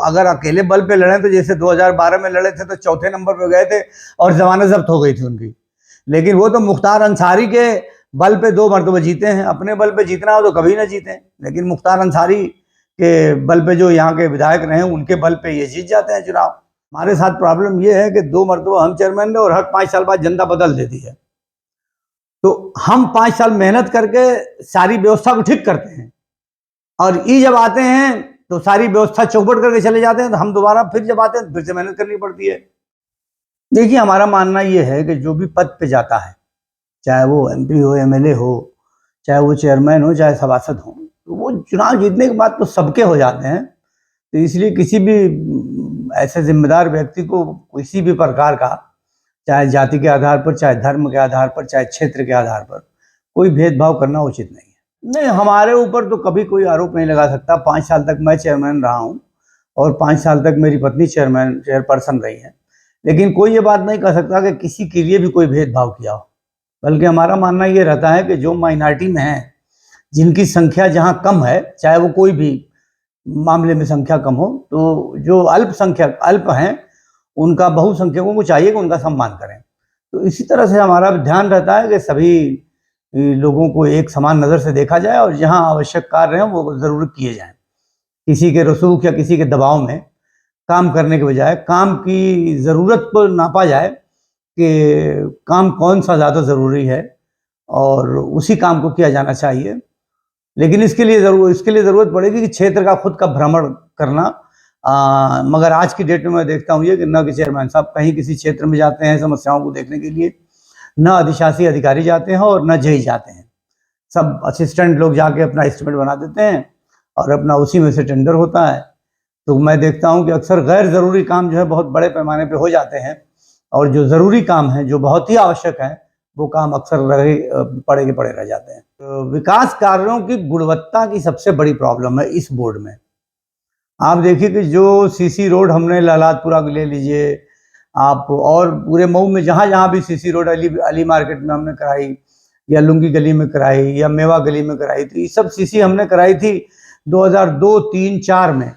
अगर अकेले बल पे लड़े तो जैसे 2012 में लड़े थे तो चौथे नंबर पे गए थे और जमानत जब्त हो गई थी उनकी। लेकिन वो तो मुख्तार अंसारी के बल पे 2 मरतबा जीते हैं। अपने बल पे जीतना हो तो कभी ना जीते, लेकिन मुख्तार अंसारी के बल पे जो यहाँ के विधायक रहे उनके बल पे ये जीत जाते हैं चुनाव। हमारे साथ प्रॉब्लम ये है कि 2 मरतबा हम चेयरमैन ने और हर 5 साल बाद जनता बदल देती है। तो हम 5 साल मेहनत करके सारी व्यवस्था को ठीक करते हैं और ये जब आते हैं तो सारी व्यवस्था चौपट करके चले जाते हैं। तो हम दोबारा फिर जब आते हैं तो फिर से मेहनत करनी पड़ती है। देखिए, हमारा मानना ये है कि जो भी पद पे जाता है, चाहे वो एमपी हो, एमएलए हो, चाहे वो चेयरमैन हो, चाहे सभासद हो, तो वो चुनाव जीतने के बाद तो सबके हो जाते हैं। तो इसलिए किसी भी ऐसे जिम्मेदार व्यक्ति को किसी भी प्रकार का, चाहे जाति के आधार पर, चाहे धर्म के आधार पर, चाहे क्षेत्र के आधार पर, कोई भेदभाव करना उचित नहीं है। नहीं, हमारे ऊपर तो कभी कोई आरोप नहीं लगा सकता। 5 साल तक मैं चेयरमैन रहा हूँ और 5 साल तक मेरी पत्नी चेयरपर्सन रही है, लेकिन कोई ये बात नहीं कह सकता कि किसी के लिए भी कोई भेदभाव किया हो। बल्कि हमारा मानना ये रहता है कि जो माइनॉरिटी में है, जिनकी संख्या जहाँ कम है, चाहे वो कोई भी मामले में संख्या कम हो, तो जो अल्प हैं, उनका बहुसंख्यकों को चाहिए कि उनका सम्मान करें। तो इसी तरह से हमारा ध्यान रहता है कि सभी लोगों को एक समान नज़र से देखा जाए और जहाँ आवश्यक कार्य हैं वो ज़रूर किए जाएं। किसी के रसूख या किसी के दबाव में काम करने के बजाय काम की ज़रूरत पर नापा जाए कि काम कौन सा ज़्यादा ज़रूरी है और उसी काम को किया जाना चाहिए। लेकिन इसके लिए ज़रूरत पड़ेगी कि क्षेत्र का खुद का भ्रमण करना। मगर आज की डेट में मैं देखता हूँ ये कि न कि चेयरमैन साहब कहीं किसी क्षेत्र में जाते हैं समस्याओं को देखने के लिए, न अधिशासी अधिकारी जाते हैं और न जेई जाते हैं। सब असिस्टेंट लोग जाके अपना एस्टिमेट बना देते हैं और अपना उसी में से टेंडर होता है। तो मैं देखता हूँ कि अक्सर गैर ज़रूरी काम जो है बहुत बड़े पैमाने पे हो जाते हैं और जो ज़रूरी काम है, जो बहुत ही आवश्यक है, वो काम अक्सर पड़े के पड़े रह जाते हैं। तो विकास कार्यों की गुणवत्ता की सबसे बड़ी प्रॉब्लम है इस बोर्ड में। आप देखिए कि जो सीसी रोड हमने लहलादपुरा ले लीजिए आप, और पूरे मऊ में जहाँ जहाँ भी सीसी रोड अली मार्केट में हमने कराई, या लुंगी गली में कराई, या मेवा गली में कराई, तो ये सब सीसी हमने कराई थी 2002, 3, 4 में,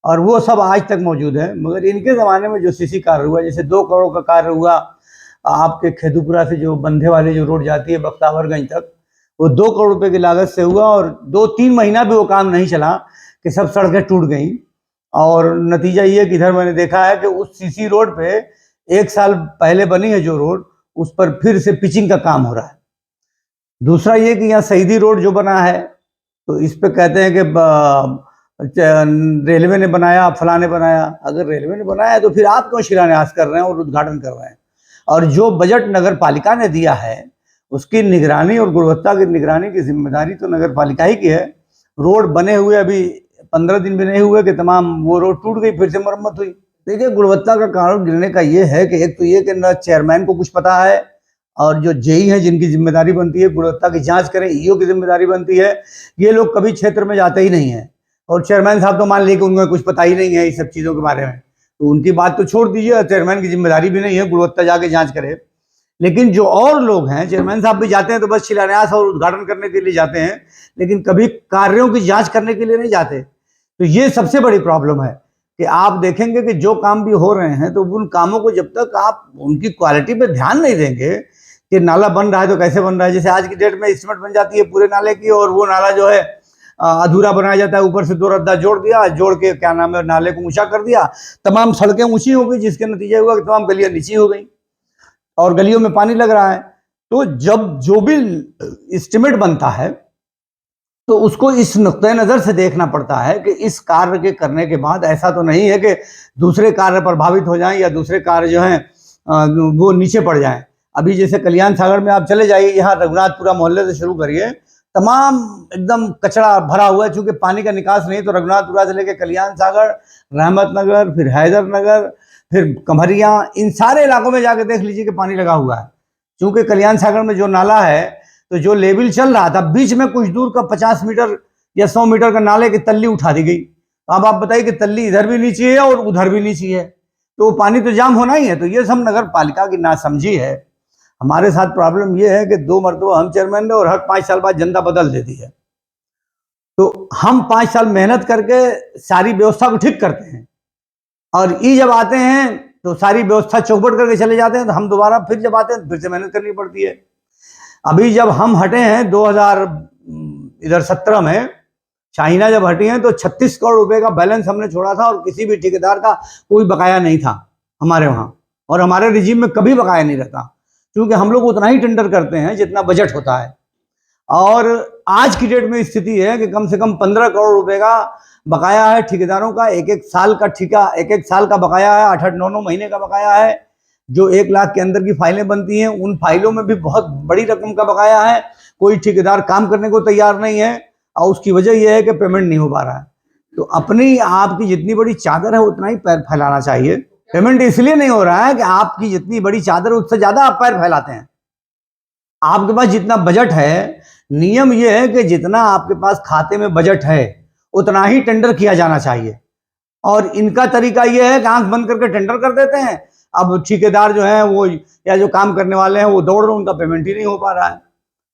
और वो सब आज तक मौजूद है। मगर इनके ज़माने में जो सीसी कार्य हुआ, जैसे 2 करोड़ का कार्य हुआ आपके खेदूपुरा से जो बंधे वाली जो रोड जाती है बख्तावरगंज तक, वो 2 करोड़ रुपए की लागत से हुआ और 2-3 महीना भी वो काम नहीं चला कि सब सड़कें टूट गई। और नतीजा ये कि इधर मैंने देखा है कि उस सीसी रोड पे 1 साल पहले बनी है जो रोड, उस पर फिर से पिचिंग का काम हो रहा है। दूसरा ये कि यहाँ शहीदी रोड जो बना है, तो इस पे कहते हैं कि रेलवे ने बनाया, फलां ने बनाया। अगर रेलवे ने बनाया तो फिर आप क्यों शिलान्यास कर रहे हैं और उद्घाटन कर रहे हैं? और जो बजट नगर पालिका ने दिया है उसकी निगरानी और गुणवत्ता की निगरानी की जिम्मेदारी तो नगर पालिका ही की है। रोड बने हुए अभी 15 दिन भी नहीं हुए कि तमाम वो रोड टूट गई, फिर से मरम्मत हुई। देखिए, गुणवत्ता का कारण गिरने का ये है कि एक तो ये कि न चेयरमैन को कुछ पता है, और जो जेई हैं जिनकी जिम्मेदारी बनती है गुणवत्ता की जांच करें, ईओ की जिम्मेदारी बनती है, ये लोग कभी क्षेत्र में जाते ही नहीं हैं। और चेयरमैन साहब तो मान लीजिए कि उनको कुछ पता ही नहीं है इस सब चीज़ों के बारे में, तो उनकी बात तो छोड़ दीजिए, चेयरमैन की जिम्मेदारी भी नहीं है गुणवत्ता जाके जांच करे। लेकिन जो और लोग हैं, चेयरमैन साहब भी जाते हैं तो बस शिलान्यास और उद्घाटन करने के लिए जाते हैं, लेकिन कभी कार्यों की जांच करने के लिए नहीं जाते। तो ये सबसे बड़ी प्रॉब्लम है कि आप देखेंगे कि जो काम भी हो रहे हैं तो उन कामों को जब तक आप उनकी क्वालिटी पे ध्यान नहीं देंगे कि नाला बन रहा है तो कैसे बन रहा है। जैसे आज की डेट में एस्टीमेट बन जाती है पूरे नाले की और वो नाला जो है अधूरा बनाया जाता है, ऊपर से 2 रद्दा जोड़ दिया, जोड़ के क्या नाम है नाले को ऊंचा कर दिया, तमाम सड़कें ऊंची हो गई, जिसके नतीजे हुआ कि तमाम गलियां नीची हो गई और गलियों में पानी लग रहा है। तो जब जो भी एस्टीमेट बनता है तो उसको इस नुक्ते नज़र से देखना पड़ता है कि इस कार्य के करने के बाद ऐसा तो नहीं है कि दूसरे कार्य प्रभावित हो जाएं या दूसरे कार्य जो हैं वो नीचे पड़ जाएं। अभी जैसे कल्याण सागर में आप चले जाइए, यहाँ रघुनाथपुरा मोहल्ले से शुरू करिए, तमाम एकदम कचरा भरा हुआ है, चूंकि पानी का निकास नहीं। तो रघुनाथपुरा से लेकर कल्याण सागर, रहमत नगर, फिर हैदर नगर, फिर कमरिया, इन सारे इलाकों में जाके देख लीजिए कि पानी लगा हुआ है। चूंकि कल्याण सागर में जो नाला है तो जो लेवल चल रहा था, बीच में कुछ दूर का 50 मीटर या 100 मीटर का नाले की तल्ली उठा दी गई। अब आप बताइए कि तल्ली इधर भी नीची है और उधर भी नीची है, तो पानी तो जाम होना ही है। तो ये सब नगर पालिका की नासमझी है। हमारे साथ प्रॉब्लम ये है कि 2 मरतबा हम चेयरमैन रहे और हर 5 साल बाद जनता बदल देती है। तो हम 5 साल मेहनत करके सारी व्यवस्था को ठीक करते हैं और ई जब आते हैं तो सारी व्यवस्था चौपट करके चले जाते हैं, तो हम दोबारा फिर जब आते हैं फिर से मेहनत करनी पड़ती है। अभी जब हम हटे हैं 2017 में, चाइना जब हटी है, तो 36 करोड़ रुपए का बैलेंस हमने छोड़ा था, और किसी भी ठेकेदार का कोई बकाया नहीं था हमारे वहां, और हमारे रिजीम में कभी बकाया नहीं रहता, क्योंकि हम लोग उतना ही टेंडर करते हैं जितना बजट होता है। और आज की डेट में स्थिति है कि कम से कम 15 करोड़ रुपए का बकाया है ठेकेदारों का, एक एक साल का ठेका, एक एक साल का बकाया है, 8-8, 9-9 महीने का बकाया है। जो 1 लाख के अंदर की फाइलें बनती हैं, उन फाइलों में भी बहुत बड़ी रकम का बकाया है। कोई ठेकेदार काम करने को तैयार नहीं है, और उसकी वजह यह है कि पेमेंट नहीं हो पा रहा है। तो अपनी आपकी जितनी बड़ी चादर है उतना ही पैर फैलाना चाहिए। पेमेंट इसलिए नहीं हो रहा है कि आपकी जितनी बड़ी चादर उससे ज्यादा आप पैर फैलाते हैं। आपके पास जितना बजट है, नियम यह है कि जितना आपके पास खाते में बजट है उतना ही टेंडर किया जाना चाहिए। और इनका तरीका यह है कि आंख बंद करके टेंडर कर देते हैं। अब ठेकेदार जो है वो, या जो काम करने वाले हैं वो दौड़ रहे, उनका पेमेंट ही नहीं हो पा रहा है।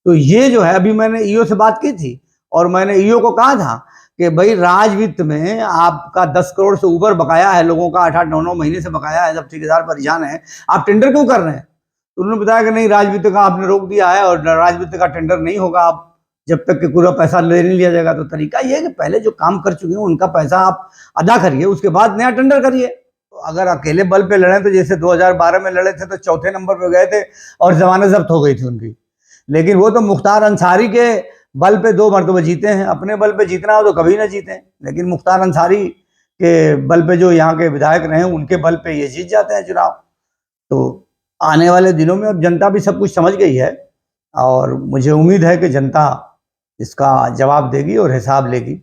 तो ये जो है, अभी मैंने ईओ से बात की थी, और मैंने ईओ को कहा था कि भाई राज वित्त में आपका 10 करोड़ से ऊपर बकाया है, लोगों का 8-8, 9-9 महीने से बकाया है, जब ठेकेदार परेशान है, आप टेंडर क्यों कर रहे हैं? तो उन्होंने बताया कि नहीं, राज वित्त का आपने रोक दिया है, और राज वित्त का टेंडर नहीं होगा आप जब तक कि पूरा पैसा ले नहीं लिया जाएगा। तो तरीका ये है कि पहले जो काम कर चुके हैं उनका पैसा आप अदा करिए, उसके बाद नया टेंडर करिए। तो अगर अकेले बल पे लड़े, तो जैसे 2012 में लड़े थे तो चौथे नंबर पे गए थे और जमानत जब्त हो गई थी उनकी। लेकिन वो तो मुख्तार अंसारी के बल पे 2 मरतबा जीते हैं। अपने बल पे जीतना हो तो कभी ना जीते, लेकिन मुख्तार अंसारी के बल पे, जो यहाँ के विधायक रहे, उनके बल पे ये जीत जाते हैं चुनाव। तो आने वाले दिनों में अब जनता भी सब कुछ समझ गई है, और मुझे उम्मीद है कि जनता इसका जवाब देगी और हिसाब लेगी।